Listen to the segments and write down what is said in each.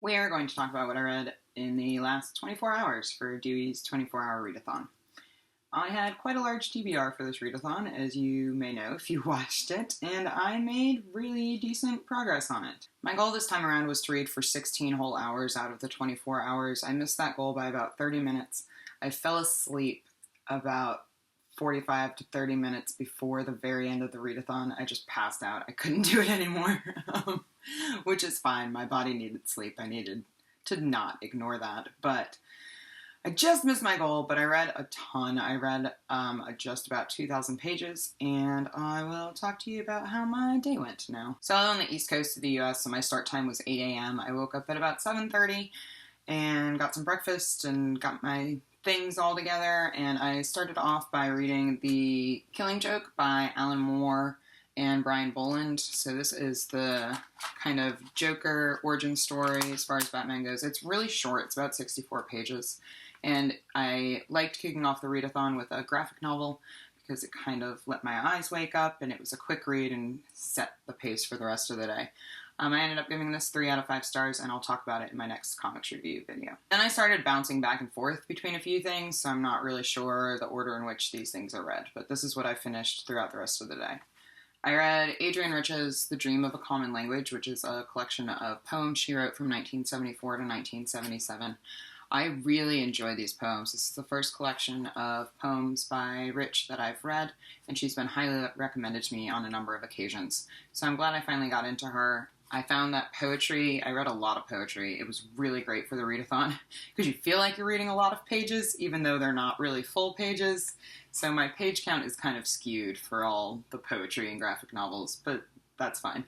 We are going to talk about what I read in the last 24 hours for Dewey's 24-hour readathon. I had quite a large TBR for this readathon, as you may know if you watched it, and I made really decent progress on it. My goal this time around was to read for 16 whole hours out of the 24 hours. I missed that goal by about 30 minutes. I fell asleep about 45 to 30 minutes before the very end of the readathon. I just passed out. I couldn't do it anymore, which is fine. My body needed sleep. I needed to not ignore that, but I just missed my goal, but I read a ton. I read just about 2,000 pages, and I will talk to you about how my day went now. So I'm on the east coast of the U.S., so my start time was 8 a.m. I woke up at about 7:30 and got some breakfast and got my things all together, and I started off by reading The Killing Joke by Alan Moore and Brian Boland. So this is the kind of Joker origin story as far as Batman goes. It's really short. It's about 64 pages. And I liked kicking off the readathon with a graphic novel because it kind of let my eyes wake up, and it was a quick read and set the pace for the rest of the day. I ended up giving this 3 out of 5 stars, and I'll talk about it in my next comics review video. Then I started bouncing back and forth between a few things, so I'm not really sure the order in which these things are read, but this is what I finished throughout the rest of the day. I read Adrienne Rich's The Dream of a Common Language, which is a collection of poems she wrote from 1974 to 1977. I really enjoy these poems. This is the first collection of poems by Rich that I've read, and she's been highly recommended to me on a number of occasions. So I'm glad I finally got into her. I found that poetry, I read a lot of poetry. It was really great for the readathon because you feel like you're reading a lot of pages, even though they're not really full pages. So my page count is kind of skewed for all the poetry and graphic novels, but that's fine.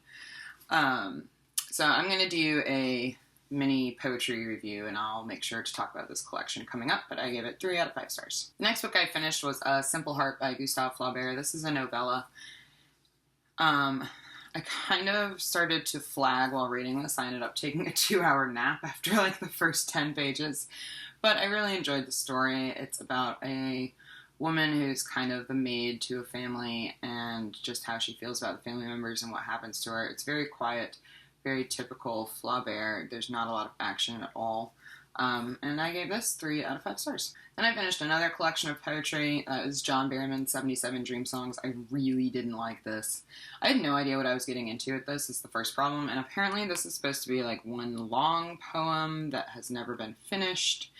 So I'm going to do a mini poetry review, and I'll make sure to talk about this collection coming up, but I gave it 3 out of 5 stars. The next book I finished was A Simple Heart by Gustave Flaubert. This is a novella. I kind of started to flag while reading this. I ended up taking a 2-hour nap after like the first 10 pages, but I really enjoyed the story. It's about a woman who's kind of the maid to a family and just how she feels about the family members and what happens to her. It's very quiet, very typical Flaubert. There's not a lot of action at all. And I gave this 3 out of 5 stars. Then I finished another collection of poetry. It was John Berryman's 77 Dream Songs. I really didn't like this. I had no idea what I was getting into with this, is the first problem. And apparently this is supposed to be like one long poem that has never been finished.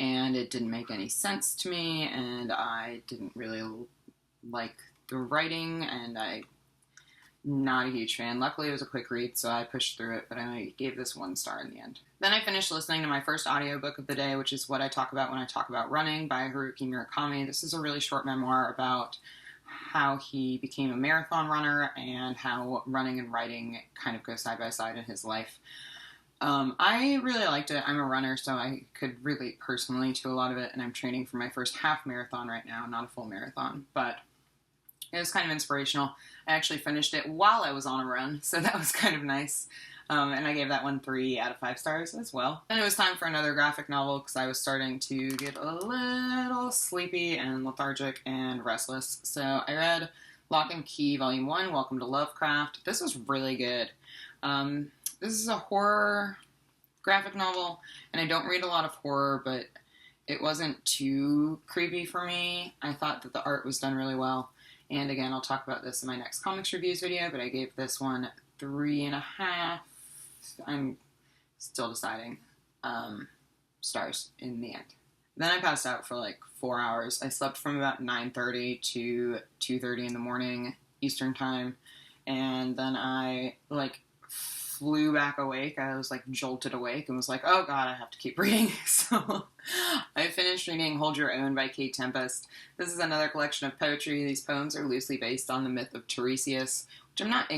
And it didn't make any sense to me. And I didn't really like the writing. And I'm not a huge fan. Luckily, it was a quick read, so I pushed through it, but I gave this 1 star in the end. Then I finished listening to my first audiobook of the day, which is what I talk about when I talk about running, by Haruki Murakami. This is a really short memoir about how he became a marathon runner and how running and writing kind of go side by side in his life. I really liked it. I'm a runner, so I could relate personally to a lot of it, and I'm training for my first half marathon right now, not a full marathon, but it was kind of inspirational. I actually finished it while I was on a run, so that was kind of nice. And I gave that one 3 out of 5 stars as well. Then it was time for another graphic novel because I was starting to get a little sleepy and lethargic and restless. So I read Lock and Key Volume 1, Welcome to Lovecraft. This was really good. This is a horror graphic novel, and I don't read a lot of horror, but it wasn't too creepy for me. I thought that the art was done really well. And again, I'll talk about this in my next comics reviews video, but I gave this one 3.5. I'm still deciding stars in the end. Then I passed out for like 4 hours. I slept from about 9:30 to 2:30 in the morning Eastern time, and then I flew back awake. I was jolted awake and was like, oh god, I have to keep reading. So I finished reading Hold Your Own by Kate Tempest. This is another collection of poetry. These poems are loosely based on the myth of Tiresias, which I'm not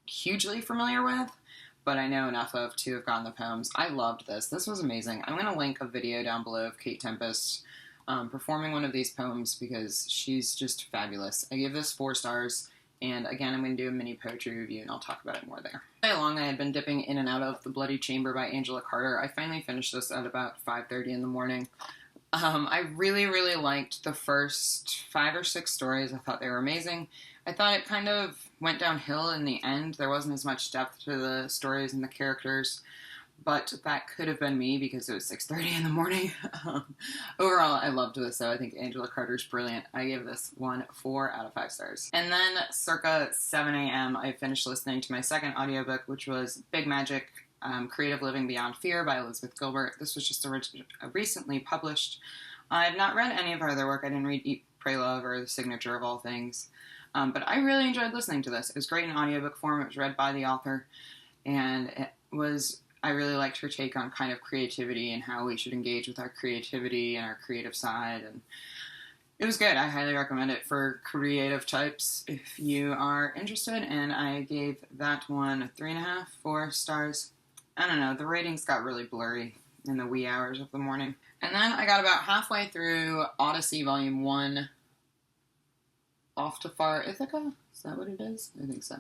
hugely familiar with, but I know enough of to have gotten the poems. I loved this. This was amazing. I'm going to link a video down below of Kate Tempest performing one of these poems because she's just fabulous. I give this 4 stars. And again, I'm going to do a mini poetry review, and I'll talk about it more there. All day long, I had been dipping in and out of The Bloody Chamber by Angela Carter. I finally finished this at about 5:30 in the morning. I really, really liked the first 5 or 6 stories. I thought they were amazing. I thought it kind of went downhill in the end. There wasn't as much depth to the stories and the characters. but that could have been me because it was 6:30 in the morning. Overall, I loved this, though. I think Angela Carter's brilliant. I gave this one 4 out of 5 stars. And then, circa 7 a.m., I finished listening to my second audiobook, which was Big Magic, Creative Living Beyond Fear by Elizabeth Gilbert. This was just recently published. I've not read any of her other work. I didn't read Eat, Pray, Love or The Signature of All Things. But I really enjoyed listening to this. It was great in audiobook form. It was read by the author. And I really liked her take on kind of creativity and how we should engage with our creativity and our creative side. And it was good. I highly recommend it for creative types if you are interested. And I gave that one 3.5, 4 stars. I don't know. The ratings got really blurry in the wee hours of the morning. And then I got about halfway through Odyssey Volume 1, Off to Far Ithaca? Is that what it is? I think so.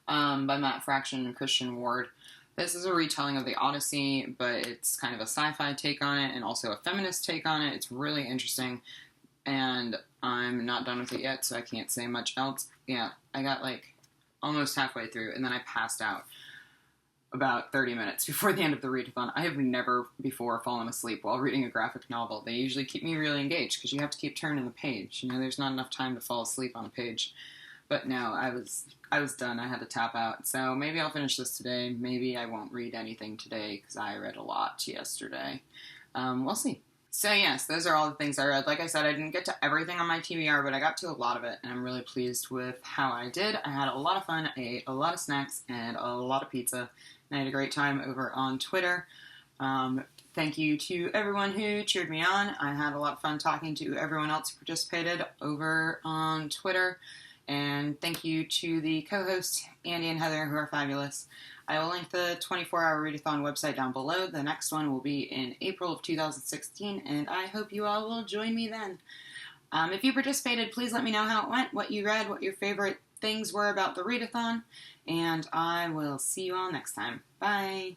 By Matt Fraction and Christian Ward. This is a retelling of the Odyssey, but it's kind of a sci-fi take on it and also a feminist take on it. It's really interesting, and I'm not done with it yet, so I can't say much else. Yeah, I got like almost halfway through, and then I passed out about 30 minutes before the end of the readathon. I have never before fallen asleep while reading a graphic novel. They usually keep me really engaged because you have to keep turning the page. You know, there's not enough time to fall asleep on a page. But no, I was done. I had to tap out. So maybe I'll finish this today. Maybe I won't read anything today because I read a lot yesterday. We'll see. So yes, those are all the things I read. Like I said, I didn't get to everything on my TBR, but I got to a lot of it, and I'm really pleased with how I did. I had a lot of fun, I ate a lot of snacks, and a lot of pizza, and I had a great time over on Twitter. Thank you to everyone who cheered me on. I had a lot of fun talking to everyone else who participated over on Twitter. And thank you to the co-hosts, Andy and Heather, who are fabulous. I will link the 24-hour Readathon website down below. The next one will be in April of 2016, and I hope you all will join me then. If you participated, please let me know how it went, what you read, what your favorite things were about the Readathon, and I will see you all next time. Bye!